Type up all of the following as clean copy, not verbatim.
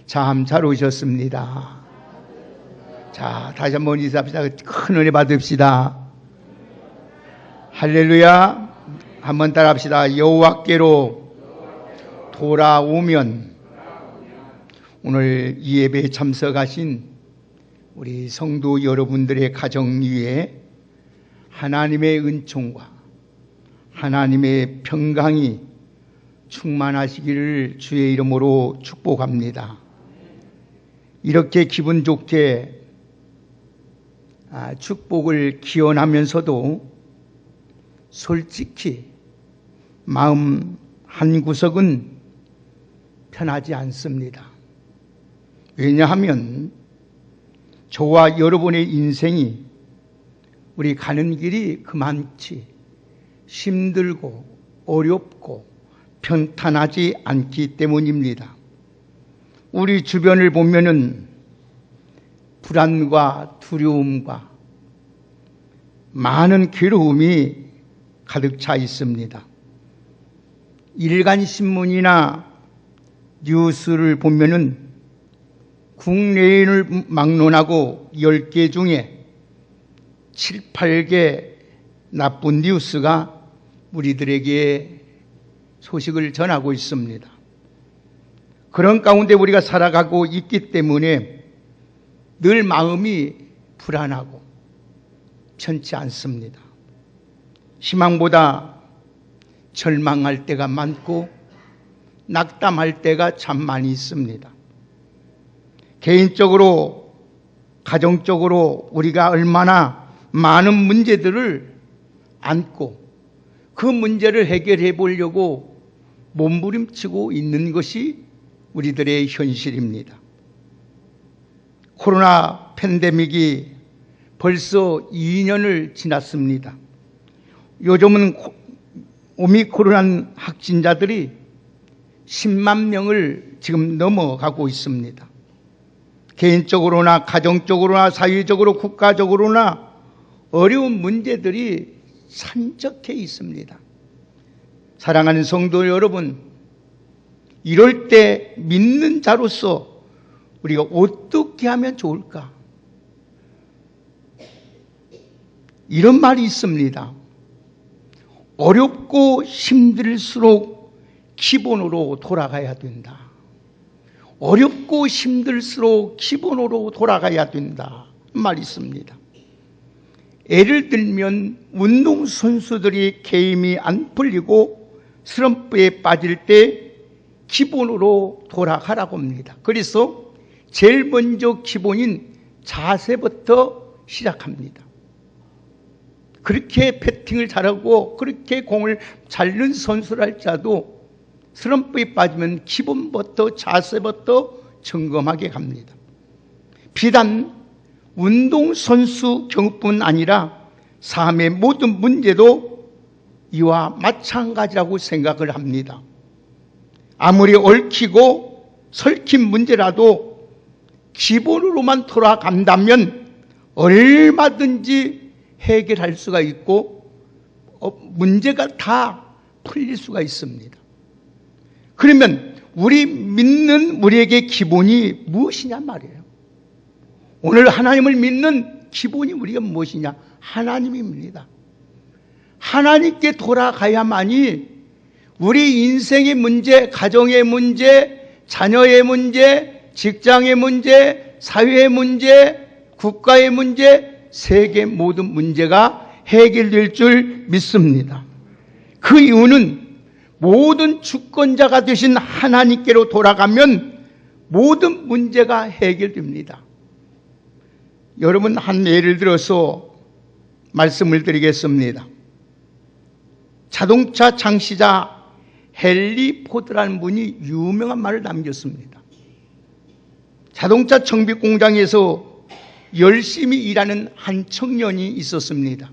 참 잘 오셨습니다. 자, 다시 한번 인사합시다. 큰 은혜 받읍시다. 할렐루야. 한번 따라합시다. 여호와께로 돌아오면. 오늘 이 예배에 참석하신 우리 성도 여러분들의 가정 위에 하나님의 은총과 하나님의 평강이 충만하시기를 주의 이름으로 축복합니다. 이렇게 기분 좋게 축복을 기원하면서도 솔직히 마음 한구석은 편하지 않습니다. 왜냐하면 저와 여러분의 인생이 우리 가는 길이 그만치 힘들고 어렵고 평탄하지 않기 때문입니다. 우리 주변을 보면은 불안과 두려움과 많은 괴로움이 가득 차 있습니다. 일간 신문이나 뉴스를 보면은 국내인을 막론하고 10개 중에 7, 8개 나쁜 뉴스가 우리들에게 소식을 전하고 있습니다. 그런 가운데 우리가 살아가고 있기 때문에 늘 마음이 불안하고 편치 않습니다. 희망보다 절망할 때가 많고 낙담할 때가 참 많이 있습니다. 개인적으로, 가정적으로 우리가 얼마나 많은 문제들을 안고 그 문제를 해결해 보려고 몸부림치고 있는 것이 우리들의 현실입니다. 코로나 팬데믹이 벌써 2년을 지났습니다. 요즘은 오미크론 확진자들이 10만 명을 지금 넘어가고 있습니다. 개인적으로나 가정적으로나 사회적으로 국가적으로나 어려운 문제들이 산적해 있습니다. 사랑하는 성도 여러분, 이럴 때 믿는 자로서 우리가 어떻게 하면 좋을까? 이런 말이 있습니다. 어렵고 힘들수록 기본으로 돌아가야 된다. 어렵고 힘들수록 기본으로 돌아가야 된다. 말이 있습니다. 예를 들면 운동선수들이 게임이 안 풀리고 슬럼프에 빠질 때 기본으로 돌아가라고 합니다. 그래서 제일 먼저 기본인 자세부터 시작합니다. 그렇게 배팅을 잘하고 그렇게 공을 잘 넣은 선수랄지라도 슬럼프에 빠지면 기본부터 자세부터 점검하게 갑니다. 비단 운동선수 경우뿐 아니라 삶의 모든 문제도 이와 마찬가지라고 생각을 합니다. 아무리 얽히고 설킨 문제라도 기본으로만 돌아간다면 얼마든지 해결할 수가 있고 문제가 다 풀릴 수가 있습니다. 그러면 우리 믿는 우리에게 기본이 무엇이냐 말이에요. 오늘 하나님을 믿는 기본이 우리가 무엇이냐? 하나님입니다. 하나님께 돌아가야만이 우리 인생의 문제, 가정의 문제, 자녀의 문제, 직장의 문제, 사회의 문제, 국가의 문제, 세계 모든 문제가 해결될 줄 믿습니다. 그 이유는 모든 주권자가 되신 하나님께로 돌아가면 모든 문제가 해결됩니다. 여러분, 한 예를 들어서 말씀을 드리겠습니다. 자동차 창시자 헨리 포드라는 분이 유명한 말을 남겼습니다. 자동차 정비 공장에서 열심히 일하는 한 청년이 있었습니다.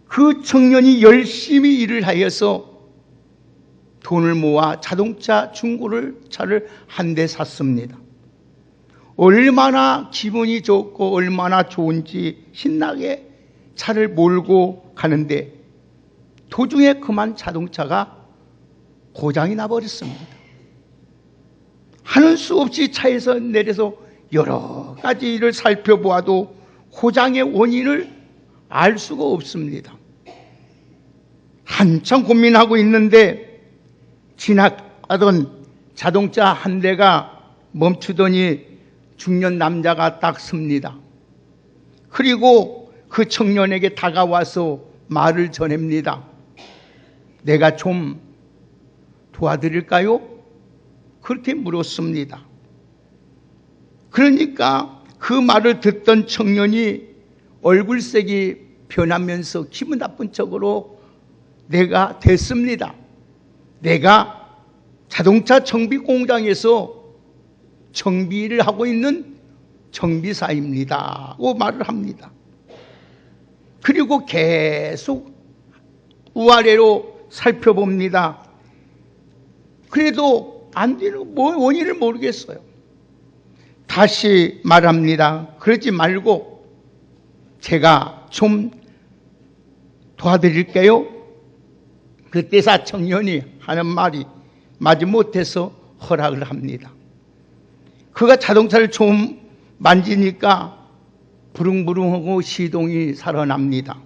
그 청년이 열심히 일을 하여서 돈을 모아 자동차 중고를 차를 한 대 샀습니다. 얼마나 기분이 좋고 얼마나 좋은지 신나게 차를 몰고 가는데 도중에 그만 자동차가 고장이 나버렸습니다. 하는 수 없이 차에서 내려서 여러 가지 일을 살펴보아도 고장의 원인을 알 수가 없습니다. 한참 고민하고 있는데 지나가던 자동차 한 대가 멈추더니 중년 남자가 딱 섭니다. 그리고 그 청년에게 다가와서 말을 전합니다. 내가 좀 도와드릴까요? 그렇게 물었습니다. 그러니까 그 말을 듣던 청년이 얼굴색이 변하면서 기분 나쁜 척으로 내가 됐습니다. 내가 자동차 정비 공장에서 정비를 하고 있는 정비사입니다. 고 말을 합니다. 그리고 계속 우아래로 살펴봅니다. 그래도 안 되는 원인을 모르겠어요. 다시 말합니다. 그러지 말고 제가 좀 도와드릴게요. 그때 청년이 하는 말이 마지못해서 허락을 합니다. 그가 자동차를 좀 만지니까 부릉부릉하고 시동이 살아납니다.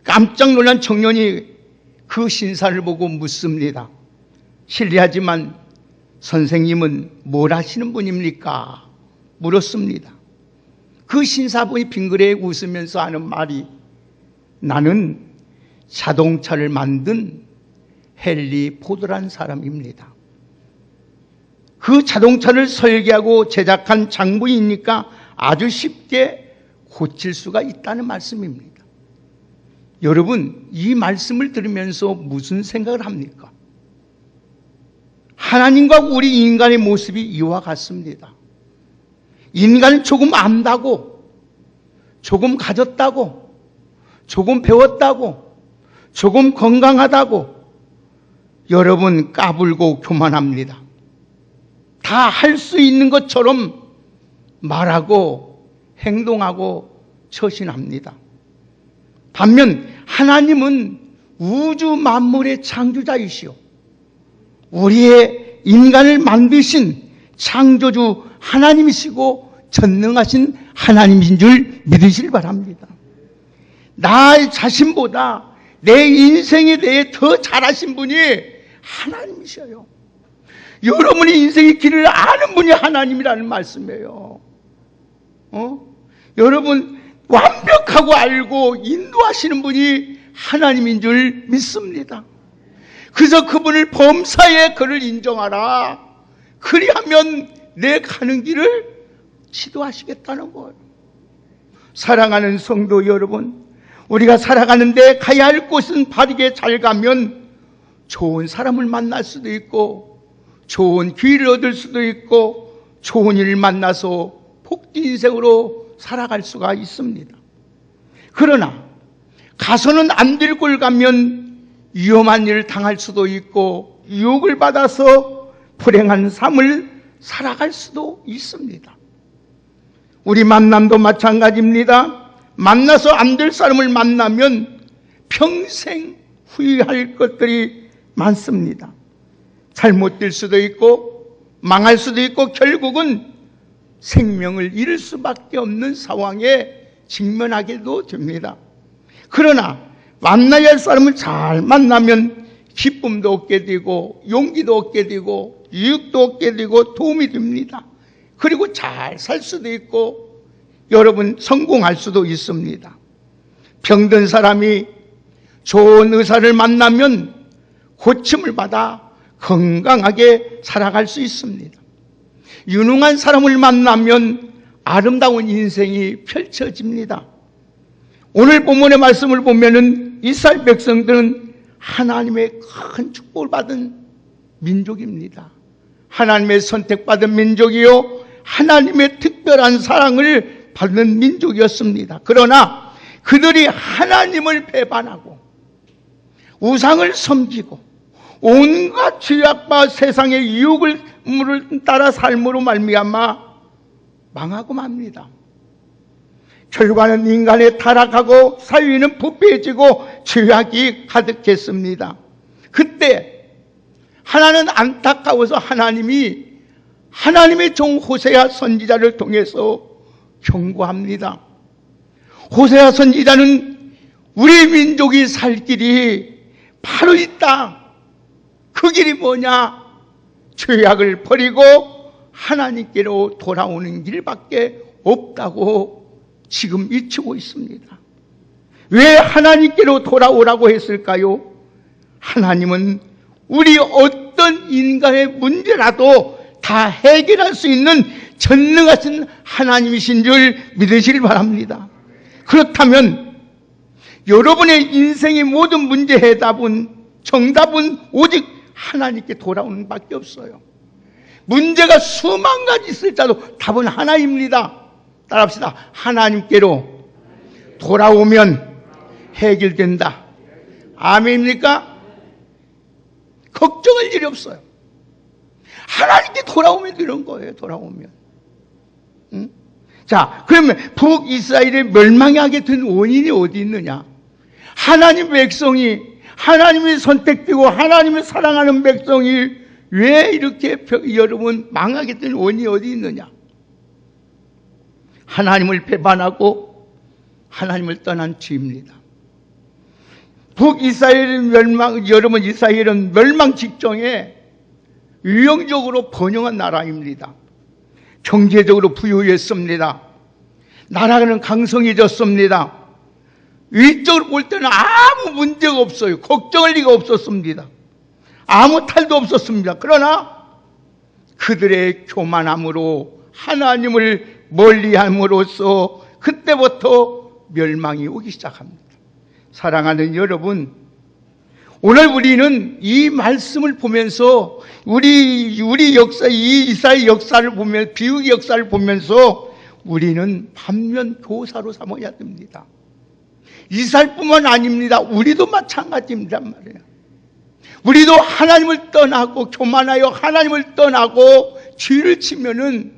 깜짝 놀란 청년이 그 신사를 보고 묻습니다. 실례하지만 선생님은 뭘 하시는 분입니까? 물었습니다. 그 신사분이 빙그레 웃으면서 하는 말이 나는 자동차를 만든 헨리 포드라는 사람입니다. 그 자동차를 설계하고 제작한 장부이니까 아주 쉽게 고칠 수가 있다는 말씀입니다. 여러분, 이 말씀을 들으면서 무슨 생각을 합니까? 하나님과 우리 인간의 모습이 이와 같습니다. 인간은 조금 안다고, 조금 가졌다고, 조금 배웠다고, 조금 건강하다고 여러분 까불고 교만합니다. 다 할 수 있는 것처럼 말하고 행동하고 처신합니다. 반면 하나님은 우주 만물의 창조자이시오, 우리의 인간을 만드신 창조주 하나님이시고 전능하신 하나님이신 줄 믿으시길 바랍니다. 나 자신보다 내 인생에 대해 더 잘하신 분이 하나님이셔요. 여러분의 인생의 길을 아는 분이 하나님이라는 말씀이에요. 여러분 완벽하고 알고 인도하시는 분이 하나님인 줄 믿습니다. 그래서 그분을 범사에 그를 인정하라. 그리하면 내 가는 길을 지도하시겠다는 거예요. 사랑하는 성도 여러분, 우리가 살아가는데 가야 할 곳은 바르게 잘 가면 좋은 사람을 만날 수도 있고 좋은 기회를 얻을 수도 있고 좋은 일을 만나서 복된 인생으로 살아갈 수가 있습니다. 그러나 가서는 안 될 걸 가면 위험한 일을 당할 수도 있고 유혹을 받아서 불행한 삶을 살아갈 수도 있습니다. 우리 만남도 마찬가지입니다. 만나서 안 될 사람을 만나면 평생 후회할 것들이 많습니다. 잘못될 수도 있고 망할 수도 있고 결국은 생명을 잃을 수밖에 없는 상황에 직면하게도 됩니다. 그러나 만나야 할 사람을 잘 만나면 기쁨도 얻게 되고 용기도 얻게 되고 유익도 얻게 되고 도움이 됩니다. 그리고 잘 살 수도 있고 여러분 성공할 수도 있습니다. 병든 사람이 좋은 의사를 만나면 고침을 받아 건강하게 살아갈 수 있습니다. 유능한 사람을 만나면 아름다운 인생이 펼쳐집니다. 오늘 본문의 말씀을 보면은 이스라엘 백성들은 하나님의 큰 축복을 받은 민족입니다. 하나님의 선택받은 민족이요, 하나님의 특별한 사랑을 받는 민족이었습니다. 그러나 그들이 하나님을 배반하고 우상을 섬기고 온갖 죄악과 세상의 유혹을 따라 삶으로 말미암아 망하고 맙니다. 결과는 인간의 타락하고 사회는 부패해지고 죄악이 가득했습니다. 그때 하나는 안타까워서 하나님이 하나님의 종 호세아 선지자를 통해서 경고합니다. 호세아 선지자는 우리 민족이 살 길이 바로 있다. 그 길이 뭐냐? 죄악을 버리고 하나님께로 돌아오는 길밖에 없다고 지금 외치고 있습니다. 왜 하나님께로 돌아오라고 했을까요? 하나님은 우리 어떤 인간의 문제라도 다 해결할 수 있는 전능하신 하나님이신 줄 믿으시길 바랍니다. 그렇다면 여러분의 인생의 모든 문제 해답은, 정답은 오직 하나님께 돌아오는 밖에 없어요. 문제가 수만 가지 있을지라도 답은 하나입니다. 따라합시다. 하나님께로 돌아오면 해결된다. 아멘입니까? 걱정할 일이 없어요. 하나님께 돌아오면 이런 거예요. 돌아오면. 응? 자, 그러면 북이스라엘이 멸망하게 된 원인이 어디 있느냐? 하나님 백성이, 하나님이 선택되고 하나님을 사랑하는 백성이 왜 이렇게 여러분 망하게 된 원인이 어디 있느냐? 하나님을 배반하고 하나님을 떠난 죄입니다. 북이스라엘은 여러분 이스라엘은 멸망 직전에 유형적으로 번영한 나라입니다. 경제적으로 부유했습니다. 나라는 강성해졌습니다. 위적으로 볼 때는 아무 문제가 없어요. 걱정할 리가 없었습니다. 아무 탈도 없었습니다. 그러나 그들의 교만함으로 하나님을 멀리함으로써 그때부터 멸망이 오기 시작합니다. 사랑하는 여러분, 오늘 우리는 이 말씀을 보면서 우리 역사, 이 이스라엘 역사를 보면, 비유의 역사를 보면서 우리는 반면 교사로 삼아야 됩니다. 이스라엘뿐만 아닙니다. 우리도 마찬가지입니다 말이에요. 우리도 하나님을 떠나고 교만하여 하나님을 떠나고 죄를 치면은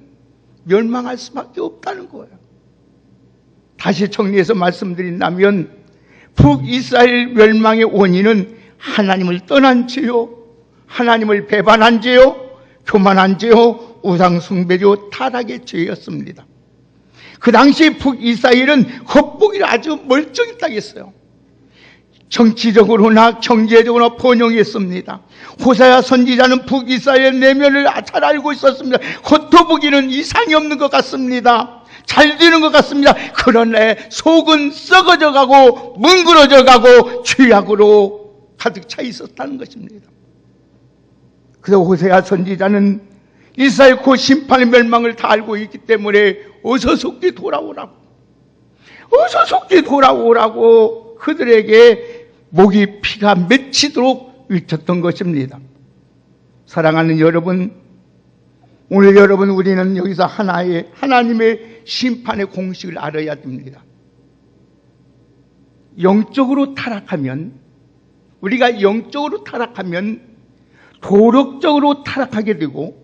멸망할 수밖에 없다는 거예요. 다시 정리해서 말씀드린다면 북이스라엘 멸망의 원인은 하나님을 떠난 죄요, 하나님을 배반한 죄요, 교만한 죄요, 우상숭배요, 타락의 죄였습니다. 그 당시 북이스라엘은 겉보기를 아주 멀쩡했다겠어요. 정치적으로나 경제적으로나 번영했습니다. 호세아 선지자는 북이스라엘 내면을 잘 알고 있었습니다. 겉으로 보기는 이상이 없는 것 같습니다. 잘 되는 것 같습니다. 그러나 속은 썩어져 가고 뭉그러져 가고 죄악으로 가득 차 있었다는 것입니다. 그래서 호세아 선지자는 이스라엘 곧 심판의 멸망을 다 알고 있기 때문에 어서 속히 돌아오라고, 어서 속히 돌아오라고 그들에게 목이 피가 맺히도록 외쳤던 것입니다. 사랑하는 여러분, 오늘 여러분 우리는 여기서 하나님의 심판의 공식을 알아야 됩니다. 영적으로 타락하면, 우리가 영적으로 타락하면 도덕적으로 타락하게 되고,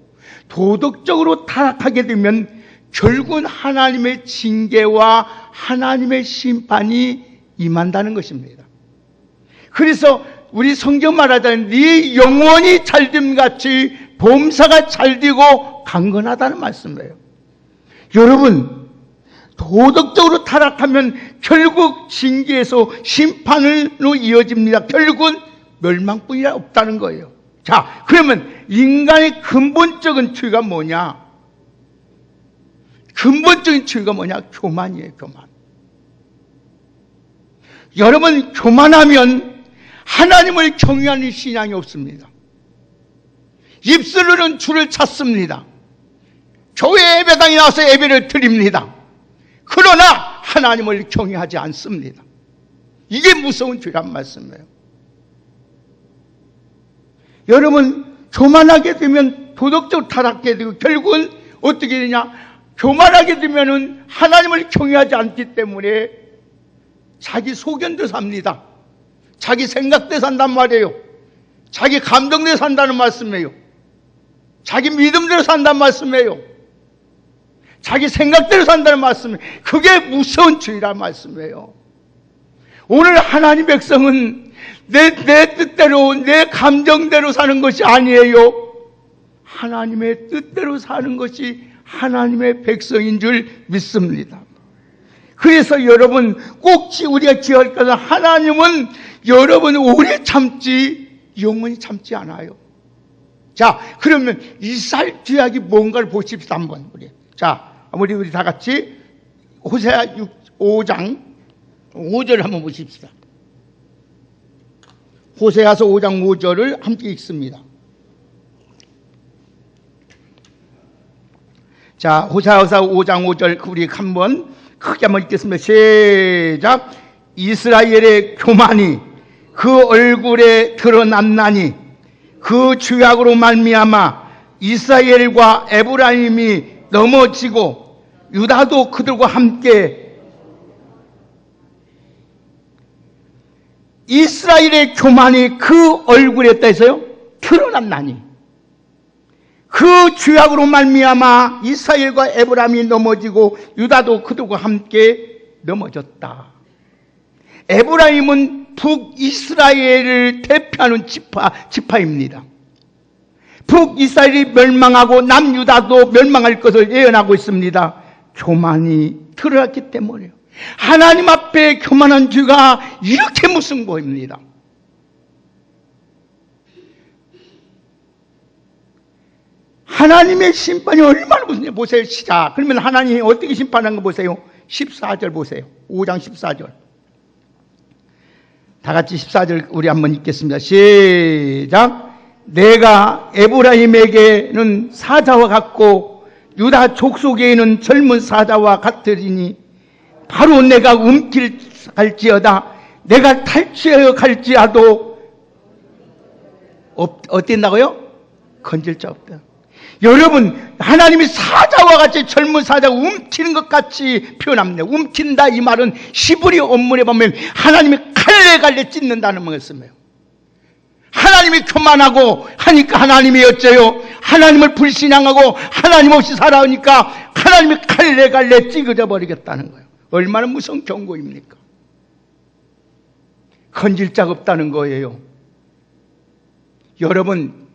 도덕적으로 타락하게 되면 결국은 하나님의 징계와 하나님의 심판이 임한다는 것입니다. 그래서 우리 성경 말하자면 네 영혼이 잘됨 같이 범사가 잘되고 강건하다는 말씀이에요. 여러분, 도덕적으로 타락하면 결국 징계에서 심판으로 이어집니다. 결국은 멸망뿐이라 없다는 거예요. 자, 그러면 인간의 근본적인 죄가 뭐냐? 근본적인 죄가 뭐냐? 교만이에요, 교만. 여러분, 교만하면 하나님을 경외하는 신앙이 없습니다. 입술로는 주를 찾습니다. 교회 예배당에 나와서 예배를 드립니다. 그러나 하나님을 경외하지 않습니다. 이게 무서운 죄란 말씀이에요. 여러분, 교만하게 되면 도덕적으로 타락하게 되고 결국은 어떻게 되냐? 교만하게 되면은 하나님을 경외하지 않기 때문에 자기 소견대로 삽니다. 자기 생각대로 산단 말이에요. 자기 감정대로 산다는 말씀이에요. 자기 믿음대로 산다는 말씀이에요. 자기 생각대로 산다는 말씀이에요. 그게 무서운 죄란 말씀이에요. 오늘 하나님 백성은 내 뜻대로, 내 감정대로 사는 것이 아니에요. 하나님의 뜻대로 사는 것이 하나님의 백성인 줄 믿습니다. 그래서 여러분 꼭 우리가 기억할 것은 하나님은 여러분 오래 참지 영원히 참지 않아요. 자, 그러면 이스라엘 죄악이 뭔가를 보십시다 한번 우리. 자, 우리 다 같이 호세아 5장 5절을 한번 보십시다. 호세아서 5장 5절을 함께 읽습니다. 자, 호세아서 5장 5절 우리 한번 크게 한번 읽겠습니다. 시작. 이스라엘의 교만이 그 얼굴에 드러났나니 그 죄악으로 말미암아 이스라엘과 에브라임이 넘어지고 유다도 그들과 함께. 이스라엘의 교만이 그 얼굴에 있다 해서요 드러났나니 그 죄악으로 말미암아 이스라엘과 에브라임이 넘어지고 유다도 그들과 함께 넘어졌다. 에브라임은 북이스라엘을 대표하는 지파입니다. 북이스라엘이 멸망하고 남유다도 멸망할 것을 예언하고 있습니다. 교만이 드러났기 때문에요. 하나님 앞에 교만한 죄가 이렇게 무승부입니다. 하나님의 심판이 얼마나 무슨 보세요. 시작. 그러면 하나님이 어떻게 심판하는 거 보세요. 14절 보세요. 5장 14절. 다 같이 14절 우리 한번 읽겠습니다. 시작. 내가 에브라임에게는 사자와 같고 유다 족속에는 젊은 사자와 같으리니 바로 내가 움킬 갈지어다. 내가 탈취하여 갈지라도 어땠다고요? 건질 자 없다. 여러분, 하나님이 사자와 같이 젊은 사자가 움키는 것 같이 표현합니다. 움킨다 이 말은 히브리 원문에 보면 하나님이 갈래갈래 찢는다는 말씀이에요. 하나님이 교만하고 하니까 하나님이 어째요? 하나님을 불신앙하고 하나님 없이 살아오니까 하나님이 갈래갈래 찢어져 버리겠다는 거예요. 얼마나 무서운 경고입니까? 건질 자가 없다는 거예요. 여러분,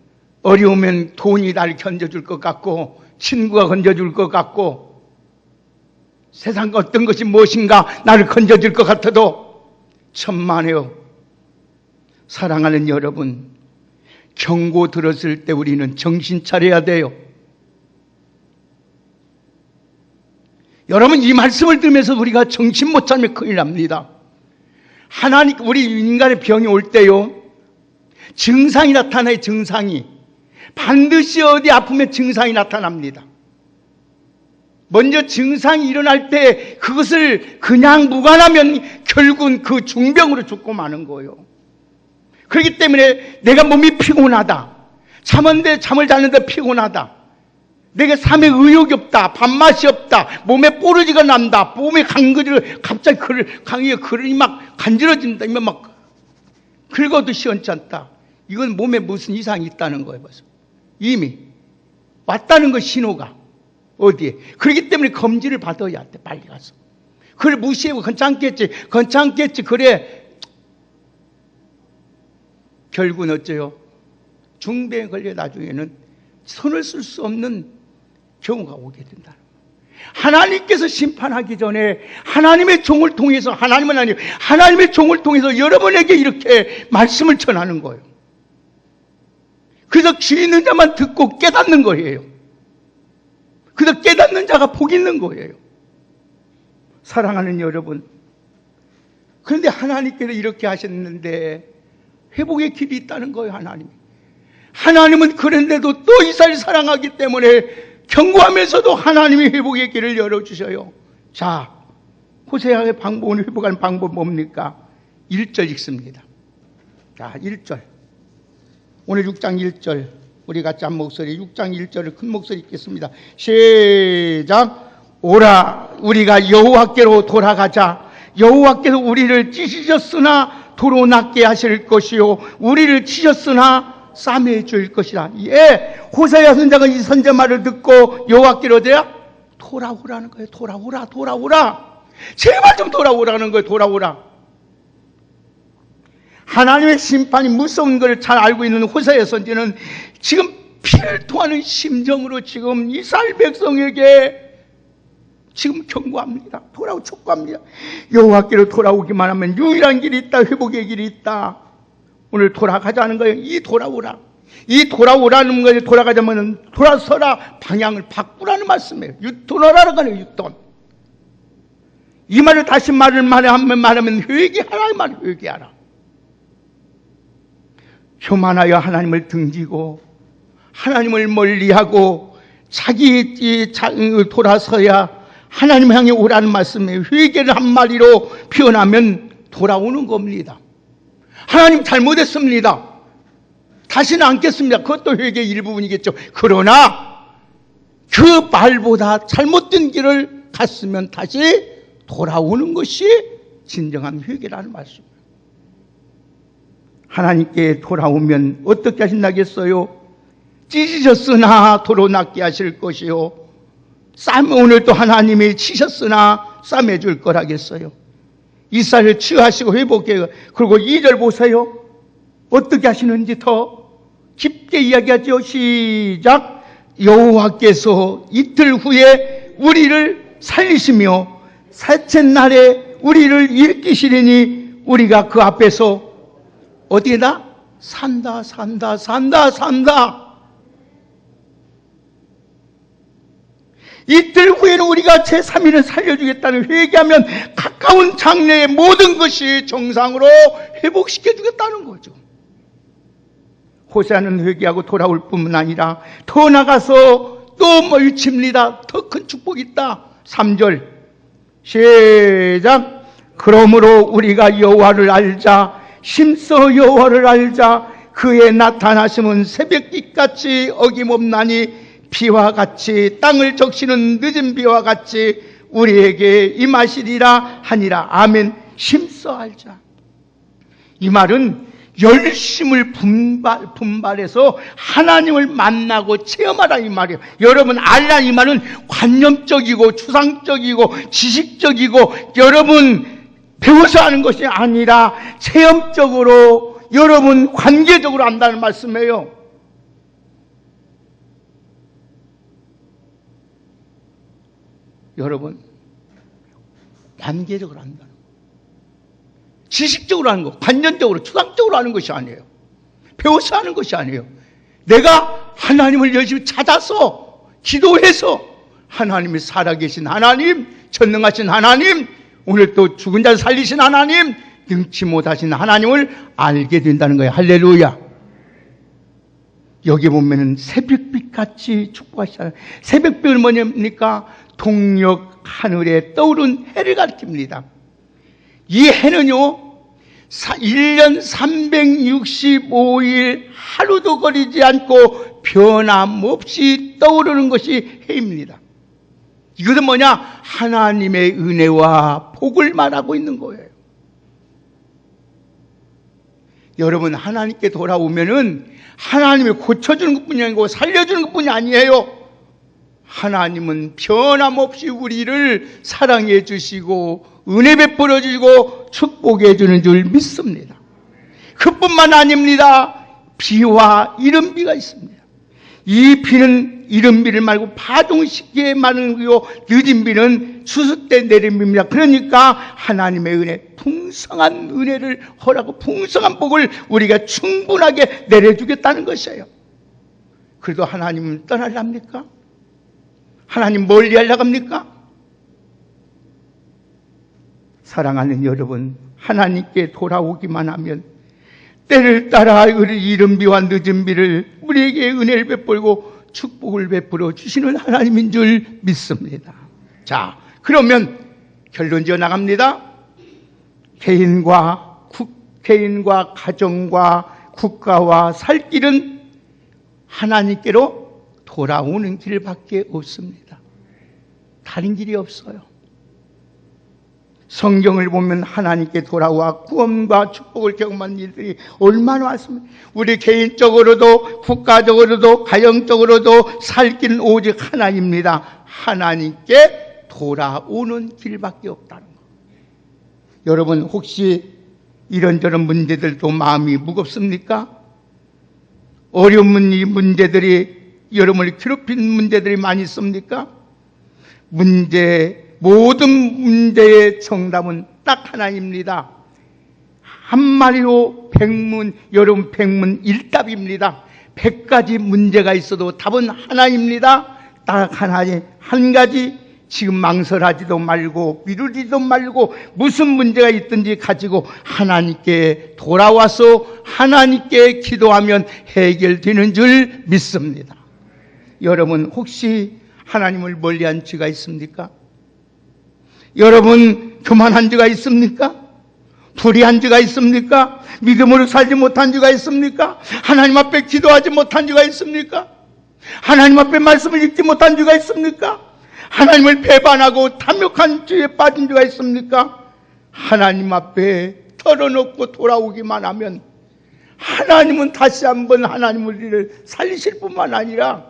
어려우면 돈이 나를 건져줄 것 같고 친구가 건져줄 것 같고 세상 어떤 것이 무엇인가 나를 건져줄 것 같아도 천만에요. 사랑하는 여러분, 경고 들었을 때 우리는 정신 차려야 돼요. 여러분, 이 말씀을 들으면서 우리가 정신 못 차리면 큰일 납니다. 하나님, 우리 인간의 병이 올 때요, 증상이 나타나요. 증상이 반드시 어디 아프면 증상이 나타납니다. 먼저 증상이 일어날 때 그것을 그냥 무관하면 결국은 그 중병으로 죽고 마는 거예요. 그렇기 때문에 내가 몸이 피곤하다, 잠을 자는데 피곤하다, 내게 삶에 의욕이 없다, 밥맛이 없다, 몸에 뽀르지가 난다, 몸에 갑자기 강의에 그릇이 막 간지러진다, 이면 막 긁어도 시원치 않다. 이건 몸에 무슨 이상이 있다는 거예요. 벌써 이미 왔다는 거 신호가 어디에. 그렇기 때문에 검진을 받아야 돼. 빨리 가서. 그걸 무시하고 괜찮겠지 그래. 결국은 어째요? 중병에 걸려 나중에는 손을 쓸 수 없는 경우가 오게 된다는 거예요. 하나님께서 심판하기 전에 하나님의 종을 통해서, 하나님은 아니에요, 하나님의 종을 통해서 여러분에게 이렇게 말씀을 전하는 거예요. 그래서 귀 있는 자만 듣고 깨닫는 거예요. 그래서 깨닫는 자가 복 있는 거예요. 사랑하는 여러분, 그런데 하나님께서 이렇게 하셨는데 회복의 길이 있다는 거예요. 하나님은 그런데도 또 이스라엘 사랑하기 때문에 경고하면서도 하나님이 회복의 길을 열어주셔요. 자, 호세아의 방법은, 회복하는 방법 뭡니까? 1절 읽습니다. 자, 1절. 오늘 6장 1절 우리 같이 한 목소리, 6장 1절을 큰 목소리 읽겠습니다. 시작. 오라, 우리가 여호와께로 돌아가자. 여호와께서 우리를 찢으셨으나 도로 낫게 하실 것이요 우리를 치셨으나 싸매해 줄 것이라. 예, 호세아 선자가 이 선자 말을 듣고 여호와께로 돌아오라는 거예요. 돌아오라. 제발 좀 돌아오라는 거예요. 돌아오라. 하나님의 심판이 무서운 걸 잘 알고 있는 호세아 선지는 지금 피를 토하는 심정으로 지금 이스라엘 백성에게 지금 경고합니다. 돌아오고 촉구합니다. 여호와께로 돌아오기만 하면 유일한 길이 있다. 회복의 길이 있다. 오늘 돌아가자는 거예요. 이 돌아오라. 이 돌아오라는 거예요. 돌아가자면 돌아서라. 방향을 바꾸라는 말씀이에요. 유턴하라는 거예요. 유턴. 이 말을 다시 말하면 회개하라. 말 회개하라. 교만하여 하나님을 등지고 하나님을 멀리하고 자기 돌아서야 하나님 향해 오라는 말씀이에요. 회개를 한 마디로 표현하면 돌아오는 겁니다. 하나님 잘못했습니다. 다시는 않겠습니다. 그것도 회개의 일부분이겠죠. 그러나 그 말보다 잘못된 길을 갔으면 다시 돌아오는 것이 진정한 회개라는 말씀이에요. 하나님께 돌아오면 어떻게 하신다겠어요? 찢으셨으나 도로 낫게 하실 것이요, 오늘도 하나님이 치셨으나 싸매줄 거라겠어요. 이스라엘을 치유하시고 회복해요. 그리고 2절 보세요. 어떻게 하시는지 더 깊게 이야기하죠. 시작. 여호와께서 이틀 후에 우리를 살리시며 셋째 날에 우리를 일으키시리니 우리가 그 앞에서 어디에다? 산다. 이틀 후에는 우리가 제3일을 살려주겠다는 회개하면 가까운 장래의 모든 것이 정상으로 회복시켜주겠다는 거죠. 호세아는 회개하고 돌아올 뿐만 아니라 더 나가서 또 멀칩니다. 더 큰 축복이 있다. 3절 시작. 그러므로 우리가 여호와를 알자. 심써 여호와를 알자. 그의 나타나심은 새벽빛같이 어김없나니 비와 같이 땅을 적시는 늦은 비와 같이 우리에게 임하시리라 하니라. 아멘. 심써 알자. 이 말은 열심을 분발해서 하나님을 만나고 체험하라 이 말이에요. 여러분 알라 이 말은 관념적이고 추상적이고 지식적이고 여러분 배워서 하는 것이 아니라 체험적으로 여러분 관계적으로 안다는 말씀이에요. 여러분 관계적으로 한다는 거, 지식적으로 하는 거, 관념적으로 추상적으로 하는 것이 아니에요. 배워서 하는 것이 아니에요. 내가 하나님을 열심히 찾아서 기도해서 하나님이 살아계신 하나님, 전능하신 하나님, 오늘 또 죽은 자를 살리신 하나님, 능치 못하신 하나님을 알게 된다는 거예요. 할렐루야. 여기 보면은 새벽빛같이 축복하시잖아요. 새벽빛은 뭐냐입니까? 동력 하늘에 떠오른 해를 가리킵니다. 이 해는요 1년 365일 하루도 거리지 않고 변함없이 떠오르는 것이 해입니다. 이것은 뭐냐? 하나님의 은혜와 복을 말하고 있는 거예요. 여러분 하나님께 돌아오면은 하나님이 고쳐주는 것뿐이 아니고 살려주는 것뿐이 아니에요. 하나님은 변함없이 우리를 사랑해 주시고 은혜 베풀어 주시고 축복해 주는 줄 믿습니다. 그뿐만 아닙니다. 비와 이른비가 있습니다. 이 비는 이른비를 말고 파종시기에 많은 거요, 늦은 비는 추수 때 내린 비입니다. 그러니까 하나님의 은혜, 풍성한 은혜를 허락하고 풍성한 복을 우리가 충분하게 내려주겠다는 것이에요. 그래도 하나님은 떠나려합니까? 하나님 멀리 하려고 합니까? 사랑하는 여러분, 하나님께 돌아오기만 하면 때를 따라 이른 비와 늦은 비를 우리에게 은혜를 베풀고 축복을 베풀어 주시는 하나님인 줄 믿습니다. 자, 그러면 결론 지어 나갑니다. 개인과 가정과 국가와 살 길은 하나님께로 돌아오는 길밖에 없습니다. 다른 길이 없어요. 성경을 보면 하나님께 돌아와 구원과 축복을 경험한 일들이 얼마나 많습니다. 우리 개인적으로도 국가적으로도 가정적으로도 살 길은 오직 하나님입니다. 하나님께 돌아오는 길밖에 없다는 것. 여러분 혹시 이런저런 문제들도 마음이 무겁습니까? 어려운 문제들이, 여러분을 괴롭힌 문제들이 많이 있습니까? 모든 문제의 정답은 딱 하나입니다. 한마디로 여러분 백문일답입니다. 100가지 문제가 있어도 답은 하나입니다. 딱 한 가지. 지금 망설하지도 말고 미루지도 말고 무슨 문제가 있든지 가지고 하나님께 돌아와서 하나님께 기도하면 해결되는 줄 믿습니다. 여러분 혹시 하나님을 멀리한 죄가 있습니까? 여러분 교만한 죄가 있습니까? 불의한 죄가 있습니까? 믿음으로 살지 못한 죄가 있습니까? 하나님 앞에 기도하지 못한 죄가 있습니까? 하나님 앞에 말씀을 읽지 못한 죄가 있습니까? 하나님을 배반하고 탐욕한 죄에 빠진 죄가 있습니까? 하나님 앞에 털어놓고 돌아오기만 하면 하나님은 다시 한번 하나님 우리를 살리실 뿐만 아니라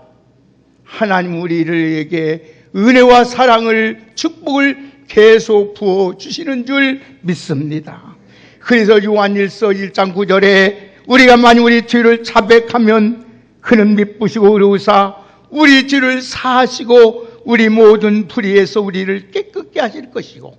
하나님 우리에게 은혜와 사랑을, 축복을 계속 부어주시는 줄 믿습니다. 그래서 요한일서 1장 9절에 우리가 만일 우리 죄를 자백하면 그는 미쁘시고 의로우사 우리 죄를 사하시고 우리 모든 불의에서 우리를 깨끗게 하실 것이고,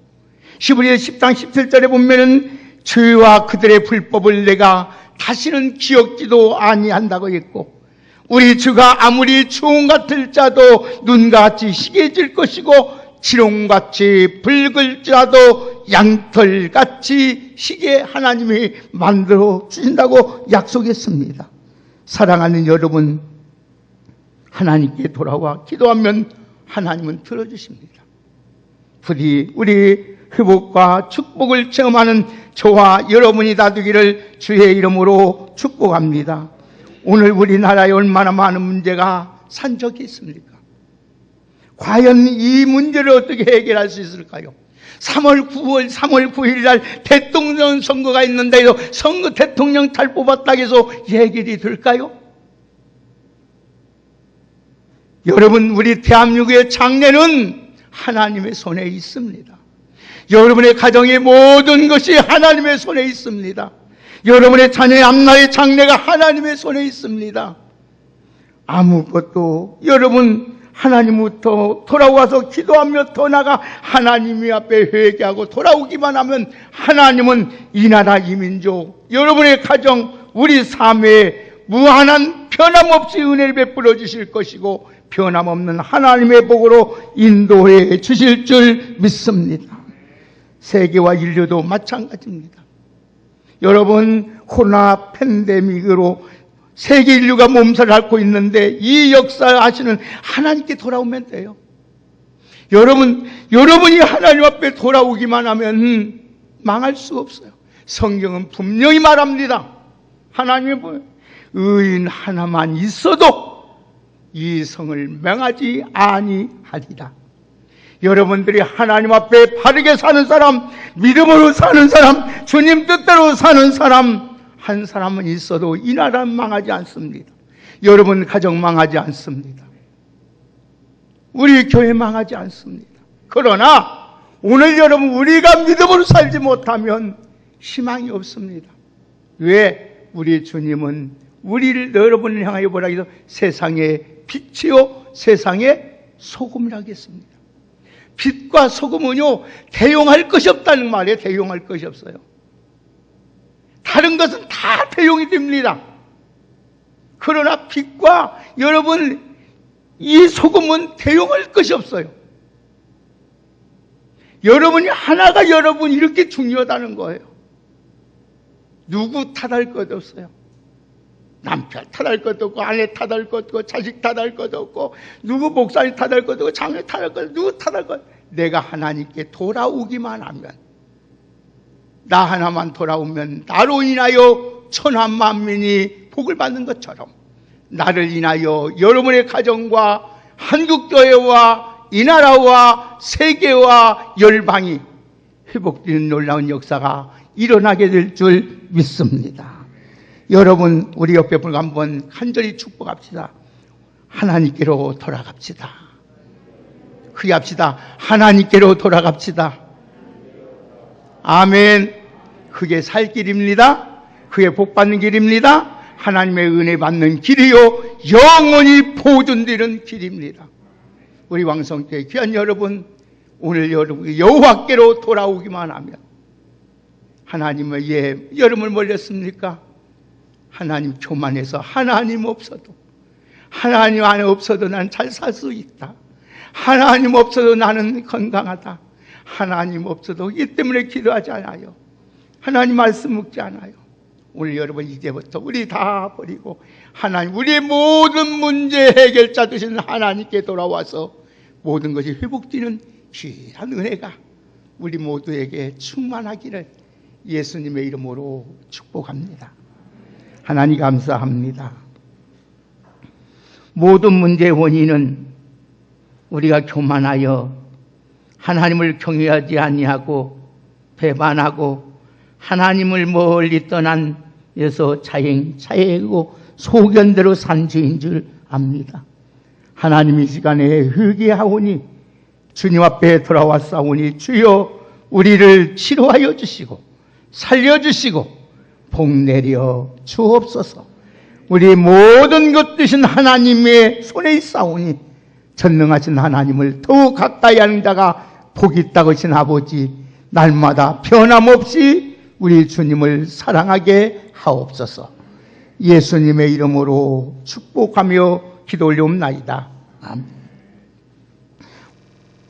히브리서 10장 17절에 보면은 죄와 그들의 불법을 내가 다시는 기억지도 아니한다고 했고, 우리 죄가 아무리 주홍 같을지라도 눈같이 희게질 것이고 지롱같이 붉을지라도 양털같이 희게 하나님이 만들어 주신다고 약속했습니다. 사랑하는 여러분, 하나님께 돌아와 기도하면 하나님은 들어주십니다. 부디 우리 회복과 축복을 체험하는 저와 여러분이 다 되기를 주의 이름으로 축복합니다. 오늘 우리나라에 얼마나 많은 문제가 산적이 있습니까? 과연 이 문제를 어떻게 해결할 수 있을까요? 3월 9일 날 대통령 선거가 있는데요, 대통령 잘 뽑았다고 해서 해결이 될까요? 여러분, 우리 대한민국의 장래는 하나님의 손에 있습니다. 여러분의 가정의 모든 것이 하나님의 손에 있습니다. 여러분의 자녀의 앞날의 장래가 하나님의 손에 있습니다. 아무것도 여러분 하나님부터 돌아와서 기도하며 더 나아가 하나님 앞에 회개하고 돌아오기만 하면 하나님은 이 나라 이 민족, 여러분의 가정, 우리 삶에 무한한 변함없이 은혜를 베풀어 주실 것이고 변함없는 하나님의 복으로 인도해 주실 줄 믿습니다. 세계와 인류도 마찬가지입니다. 여러분, 코로나 팬데믹으로 세계 인류가 몸살을 앓고 있는데 이 역사하시는 하나님께 돌아오면 돼요. 여러분이 하나님 앞에 돌아오기만 하면 망할 수 없어요. 성경은 분명히 말합니다. 하나님의 의인 하나만 있어도 이 성을 맹하지 아니하리라. 여러분들이 하나님 앞에 바르게 사는 사람, 믿음으로 사는 사람, 주님 뜻대로 사는 사람 한 사람은 있어도 이 나라는 망하지 않습니다. 여러분 가정 망하지 않습니다. 우리 교회 망하지 않습니다. 그러나 오늘 여러분 우리가 믿음으로 살지 못하면 희망이 없습니다. 왜? 우리 주님은 우리를 여러분을 향하여 뭐라 해서 세상의 빛이요 세상의 소금이라고 했습니다. 빛과 소금은요 대용할 것이 없다는 말이에요. 대용할 것이 없어요. 다른 것은 다 대용이 됩니다. 그러나 빛과 여러분 이 소금은 대용할 것이 없어요. 여러분이 하나가 여러분 이렇게 중요하다는 거예요. 누구 탓할 것도 없어요. 남편 탓할 것도 없고 아내 탓할 것도 없고 자식 탓할 것도 없고 누구 목사님 탓할 것도 없고 장로 탓할 것도 없고 누구 탓할 것도 없고 내가 하나님께 돌아오기만 하면, 나 하나만 돌아오면 나로 인하여 천하 만민이 복을 받는 것처럼 나를 인하여 여러분의 가정과 한국교회와 이 나라와 세계와 열방이 회복되는 놀라운 역사가 일어나게 될 줄 믿습니다. 여러분 우리 옆에 분과 한번 간절히 축복합시다. 하나님께로 돌아갑시다. 그리합시다. 하나님께로 돌아갑시다. 아멘. 그게 살 길입니다. 그게 복 받는 길입니다. 하나님의 은혜 받는 길이요 영원히 보존되는 길입니다. 우리 왕성교회 귀한 여러분, 오늘 여러분 여호와께로 돌아오기만 하면 하나님의 여러분을 몰렸습니까? 하나님 교만해서 하나님 없어도, 하나님 안에 없어도 난 잘 살 수 있다. 하나님 없어도 나는 건강하다. 하나님 없어도 이 때문에 기도하지 않아요. 하나님 말씀 묻지 않아요. 오늘 여러분 이제부터 우리 다 버리고 하나님, 우리의 모든 문제 해결자 되신 하나님께 돌아와서 모든 것이 회복되는 귀한 은혜가 우리 모두에게 충만하기를 예수님의 이름으로 축복합니다. 하나님 감사합니다. 모든 문제의 원인은 우리가 교만하여 하나님을 경외하지 아니하고 배반하고 하나님을 멀리 떠난 여서 자행고 소견대로 산 죄인 줄 압니다. 하나님 이 시간에 회개하오니 주님 앞에 돌아왔사오니 주여 우리를 치료하여 주시고 살려주시고 복내려 주옵소서. 우리 모든 것 되신 하나님의 손에 있사오니 전능하신 하나님을 더욱 가까이 하는 자가 복이 있다고 하신 아버지, 날마다 변함없이 우리 주님을 사랑하게 하옵소서. 예수님의 이름으로 축복하며 기도 올려옵나이다. 아멘.